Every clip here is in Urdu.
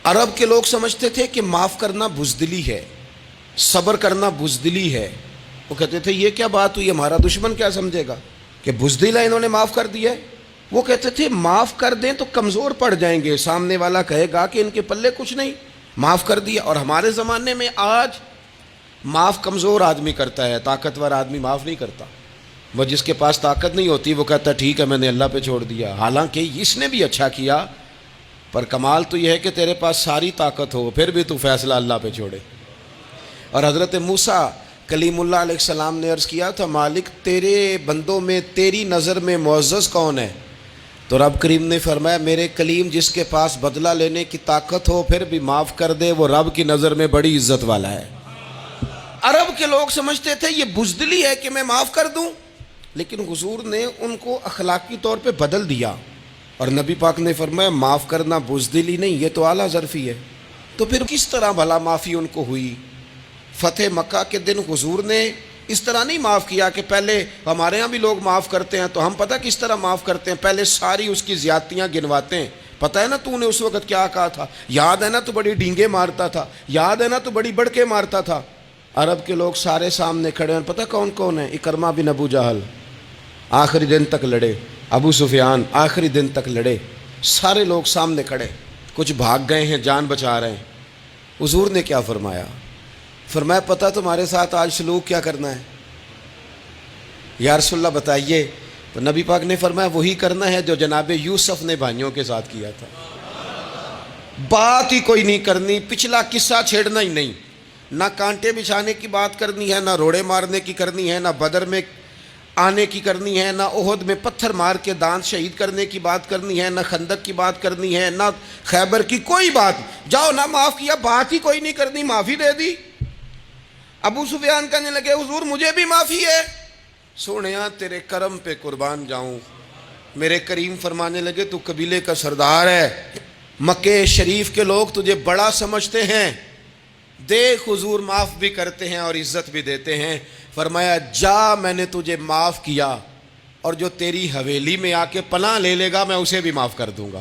عرب کے لوگ سمجھتے تھے کہ معاف کرنا بزدلی ہے، صبر کرنا بزدلی ہے۔ وہ کہتے تھے یہ کیا بات ہوئی، ہمارا دشمن کیا سمجھے گا کہ بزدل ہے، انہوں نے معاف کر دیا ہے۔ وہ کہتے تھے معاف کر دیں تو کمزور پڑ جائیں گے، سامنے والا کہے گا کہ ان کے پلے کچھ نہیں، معاف کر دیا۔ اور ہمارے زمانے میں آج معاف کمزور آدمی کرتا ہے، طاقتور آدمی معاف نہیں کرتا۔ وہ جس کے پاس طاقت نہیں ہوتی وہ کہتا ہے ٹھیک ہے میں نے اللہ پہ چھوڑ دیا، حالانکہ اس نے بھی اچھا کیا، پر کمال تو یہ ہے کہ تیرے پاس ساری طاقت ہو پھر بھی تو فیصلہ اللہ پہ چھوڑے۔ اور حضرت موسیٰ کلیم اللہ علیہ السلام نے عرض کیا تھا مالک تیرے بندوں میں تیری نظر میں معزز کون ہے؟ تو رب کریم نے فرمایا میرے کلیم جس کے پاس بدلہ لینے کی طاقت ہو پھر بھی معاف کر دے وہ رب کی نظر میں بڑی عزت والا ہے۔ عرب کے لوگ سمجھتے تھے یہ بزدلی ہے کہ میں معاف کر دوں، لیکن حضور نے ان کو اخلاقی طور پہ بدل دیا، اور نبی پاک نے فرمایا معاف کرنا بزدلی نہیں، یہ تو اعلیٰ ظرفی ہے۔ تو پھر کس طرح بھلا معافی ان کو ہوئی؟ فتح مکہ کے دن حضور نے اس طرح نہیں معاف کیا کہ پہلے ہمارے ہاں بھی لوگ معاف کرتے ہیں تو ہم پتہ کس طرح معاف کرتے ہیں، پہلے ساری اس کی زیادتیاں گنواتے ہیں۔ پتہ ہے نا تو نے اس وقت کیا کہا تھا، یاد ہے نا تو بڑی ڈینگے مارتا تھا، یاد ہے نا تو بڑی بڑکے مارتا تھا۔ عرب کے لوگ سارے سامنے کھڑے ہیں، پتہ کون کون ہے؟ اکرمہ بن ابو جہل آخری دن تک لڑے، ابو سفیان آخری دن تک لڑے، سارے لوگ سامنے کھڑے، کچھ بھاگ گئے ہیں جان بچا رہے ہیں۔ حضور نے کیا فرمایا؟ فرمایا پتہ تمہارے ساتھ آج سلوک کیا کرنا ہے؟ یا رسول اللہ بتائیے۔ تو نبی پاک نے فرمایا وہی کرنا ہے جو جناب یوسف نے بھائیوں کے ساتھ کیا تھا، بات ہی کوئی نہیں کرنی، پچھلا قصہ چھیڑنا ہی نہیں، نہ کانٹے بچھانے کی بات کرنی ہے، نہ روڑے مارنے کی کرنی ہے، نہ بدر میں آنے کی کرنی ہے، نہ احد میں پتھر مار کے دانت شہید کرنے کی بات کرنی ہے، نہ خندق کی بات کرنی ہے، نہ خیبر کی کوئی بات۔ جاؤ نہ معاف کیا، بات ہی کوئی نہیں کرنی، معافی دے دی۔ ابو سفیان کہنے لگے حضور مجھے بھی معافی ہے۔ سونیا تیرے کرم پہ قربان جاؤں۔ میرے کریم فرمانے لگے تو قبیلے کا سردار ہے، مکہ شریف کے لوگ تجھے بڑا سمجھتے ہیں، دیکھ حضور معاف بھی کرتے ہیں اور عزت بھی دیتے ہیں۔ فرمایا جا میں نے تجھے معاف کیا، اور جو تیری حویلی میں آ کے پناہ لے لے گا میں اسے بھی معاف کر دوں گا،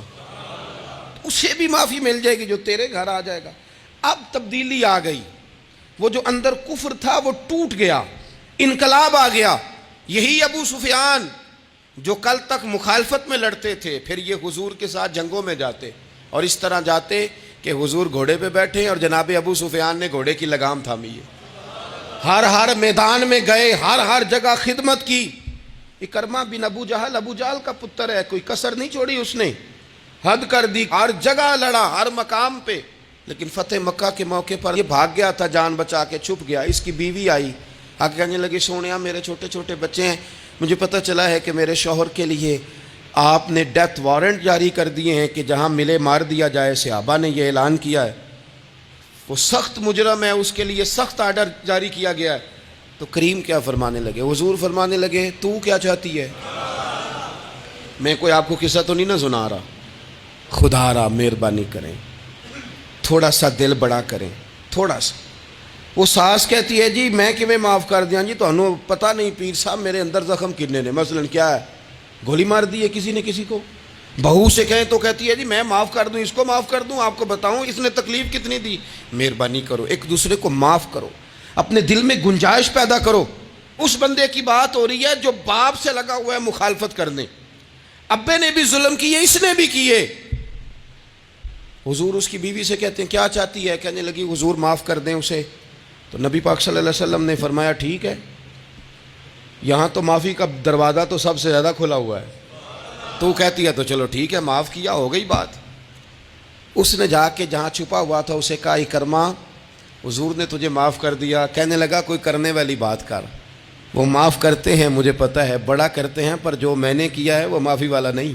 اسے بھی معافی مل جائے گی جو تیرے گھر آ جائے گا۔ اب تبدیلی آ گئی، وہ جو اندر کفر تھا وہ ٹوٹ گیا، انقلاب آ گیا۔ یہی ابو سفیان جو کل تک مخالفت میں لڑتے تھے پھر یہ حضور کے ساتھ جنگوں میں جاتے، اور اس طرح جاتے کہ حضور گھوڑے پہ بیٹھے اور جناب ابو سفیان نے گھوڑے کی لگام تھامی ہے، ہر میدان میں گئے، ہر جگہ خدمت کی۔ اکرمہ بن ابو جہل کا پتر ہے، کوئی کسر نہیں چھوڑی اس نے، حد کر دی، ہر جگہ لڑا، ہر مقام پہ۔ لیکن فتح مکہ کے موقع پر یہ بھاگ گیا تھا، جان بچا کے چھپ گیا۔ اس کی بیوی آئی، آگے کہنے لگی سونیا میرے چھوٹے چھوٹے بچے ہیں، مجھے پتہ چلا ہے کہ میرے شوہر کے لیے آپ نے ڈیتھ وارنٹ جاری کر دیے ہیں کہ جہاں ملے مار دیا جائے، صحابہ نے یہ اعلان کیا ہے، وہ سخت مجرم ہے، اس کے لیے سخت آرڈر جاری کیا گیا ہے۔ تو کریم کیا فرمانے لگے؟ حضور فرمانے لگے تو کیا چاہتی ہے؟ میں کوئی آپ کو قصہ تو نہیں نہ سنا رہا، خدا را مہربانی کریں، تھوڑا سا دل بڑا کریں، تھوڑا سا۔ وہ ساس کہتی ہے جی میں کیویں معاف کر دیاں جی، تمہیں پتہ نہیں پیر صاحب میرے اندر زخم کنے نے، مثلاً کیا ہے، گولی مار دی ہے کسی نے کسی کو۔ بہو سے کہیں تو کہتی ہے جی میں معاف کر دوں، اس کو معاف کر دوں، آپ کو بتاؤں اس نے تکلیف کتنی دی۔ مہربانی کرو ایک دوسرے کو معاف کرو، اپنے دل میں گنجائش پیدا کرو۔ اس بندے کی بات ہو رہی ہے جو باپ سے لگا ہوا ہے مخالفت کرنے، ابے نے بھی ظلم کیے، اس نے بھی کیے۔ حضور اس کی بیوی سے کہتے ہیں کیا چاہتی ہے؟ کہنے لگی حضور معاف کر دیں اسے۔ تو نبی پاک صلی اللہ علیہ وسلم نے فرمایا ٹھیک ہے، یہاں تو معافی کا دروازہ تو سب سے زیادہ کھلا ہوا ہے، تو کہتی ہے تو چلو ٹھیک ہے معاف کیا، ہو گئی بات۔ اس نے جا کے جہاں چھپا ہوا تھا اسے کہا اکرمہ حضور نے تجھے معاف کر دیا۔ کہنے لگا کوئی کرنے والی بات کر، وہ معاف کرتے ہیں مجھے پتہ ہے، بڑا کرتے ہیں، پر جو میں نے کیا ہے وہ معافی والا نہیں۔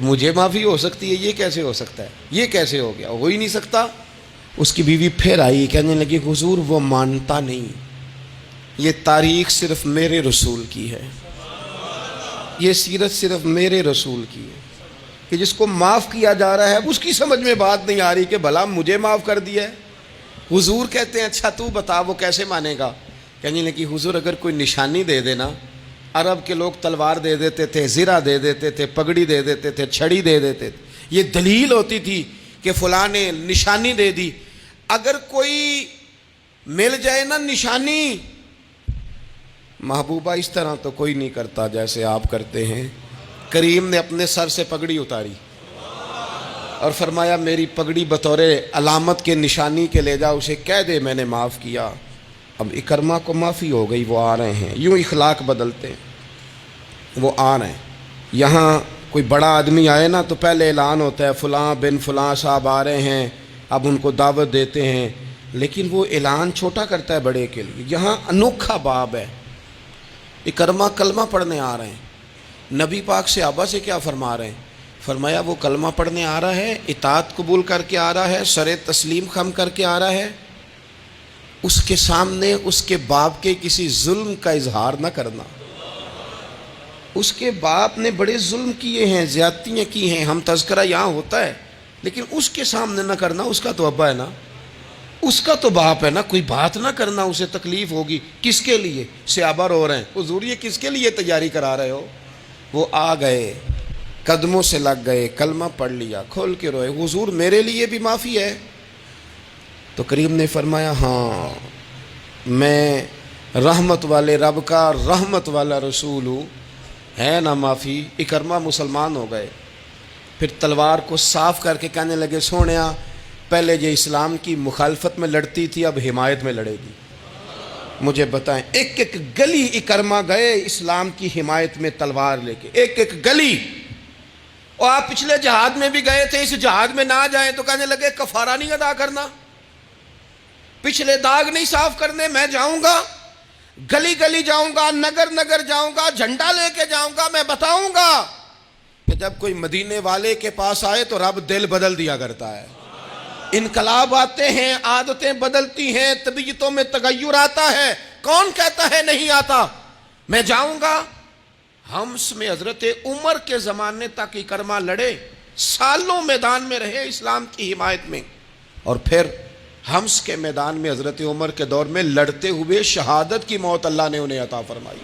مجھے معافی ہو سکتی ہے، یہ کیسے ہو سکتا ہے، یہ کیسے ہو گیا، ہو ہی نہیں سکتا۔ اس کی بیوی پھر آئی، کہنے لگی حضور وہ مانتا نہیں، یہ تاریخ صرف میرے رسول کی ہے، یہ سیرت صرف میرے رسول کی ہے، کہ جس کو معاف کیا جا رہا ہے اس کی سمجھ میں بات نہیں آ رہی کہ بھلا مجھے معاف کر دیا ہے۔ حضور کہتے ہیں اچھا تو بتا وہ کیسے مانے گا؟ کہنے لگی حضور اگر کوئی نشانی دے دینا، عرب کے لوگ تلوار دے دیتے تھے، زرہ دے دیتے تھے، پگڑی دے دیتے تھے، چھڑی دے دیتے تھے، یہ دلیل ہوتی تھی کہ فلاں نے نشانی دے دی. اگر کوئی مل جائے نا نشانی، محبوبہ اس طرح تو کوئی نہیں کرتا جیسے آپ کرتے ہیں. کریم نے اپنے سر سے پگڑی اتاری اور فرمایا میری پگڑی بطور علامت کے نشانی کے لے جا، اسے کہہ دے میں نے معاف کیا. اب اکرمہ کو معافی ہو گئی، وہ آ رہے ہیں. یوں اخلاق بدلتے ہیں، وہ آ رہے ہیں. یہاں کوئی بڑا آدمی آئے نا تو پہلے اعلان ہوتا ہے فلاں بن فلاں صاحب آ رہے ہیں، اب ان کو دعوت دیتے ہیں. لیکن وہ اعلان چھوٹا کرتا ہے بڑے کے لیے. یہاں انوکھا باب ہے. اکرمہ کلمہ پڑھنے آ رہے ہیں. نبی پاک صحابہ سے کیا فرما رہے ہیں؟ فرمایا وہ کلمہ پڑھنے آ رہا ہے، اطاعت قبول کر کے آ رہا ہے، سر تسلیم خم کر کے آ رہا ہے. اس کے سامنے اس کے باپ کے کسی ظلم کا اظہار نہ کرنا. اس کے باپ نے بڑے ظلم کیے ہیں، زیادتیاں کی ہیں، ہم تذکرہ یہاں ہوتا ہے، لیکن اس کے سامنے نہ کرنا. اس کا تو ابا ہے نا، اس کا تو باپ ہے نا. کوئی بات نہ کرنا، اسے تکلیف ہوگی. کس کے لیے؟ صحابہ رو رہے ہیں. حضور یہ کس کے لیے تیاری کرا رہے ہو؟ وہ آ گئے، قدموں سے لگ گئے، کلمہ پڑھ لیا، کھول کے روئے. حضور میرے لیے بھی معافی ہے؟ تو کریم نے فرمایا ہاں، میں رحمت والے رب کا رحمت والا رسول ہوں، ہے نا معافی. اکرمہ مسلمان ہو گئے. پھر تلوار کو صاف کر کے کہنے لگے سونیا پہلے یہ اسلام کی مخالفت میں لڑتی تھی، اب حمایت میں لڑے گی. مجھے بتائیں، ایک ایک گلی اکرمہ گئے اسلام کی حمایت میں تلوار لے کے، ایک ایک گلی. اور آپ پچھلے جہاد میں بھی گئے تھے، اس جہاد میں نہ جائیں تو کہنے لگے کفارہ نہیں ادا کرنا، پچھلے داغ نہیں صاف کرنے. میں جاؤں گا، گلی گلی جاؤں گا، نگر نگر جاؤں گا، جھنڈا لے کے جاؤں گا. میں بتاؤں گا کہ جب کوئی مدینے والے کے پاس آئے تو رب دل بدل دیا کرتا ہے. انقلاب آتے ہیں، عادتیں بدلتی ہیں، طبیعتوں میں تغیر آتا ہے. کون کہتا ہے نہیں آتا؟ میں جاؤں گا. حمص میں حضرت عمر کے زمانے تک اکرمہ لڑے، سالوں میدان میں رہے اسلام کی حمایت میں. اور پھر حمص کے میدان میں حضرت عمر کے دور میں لڑتے ہوئے شہادت کی موت اللہ نے انہیں عطا فرمائی.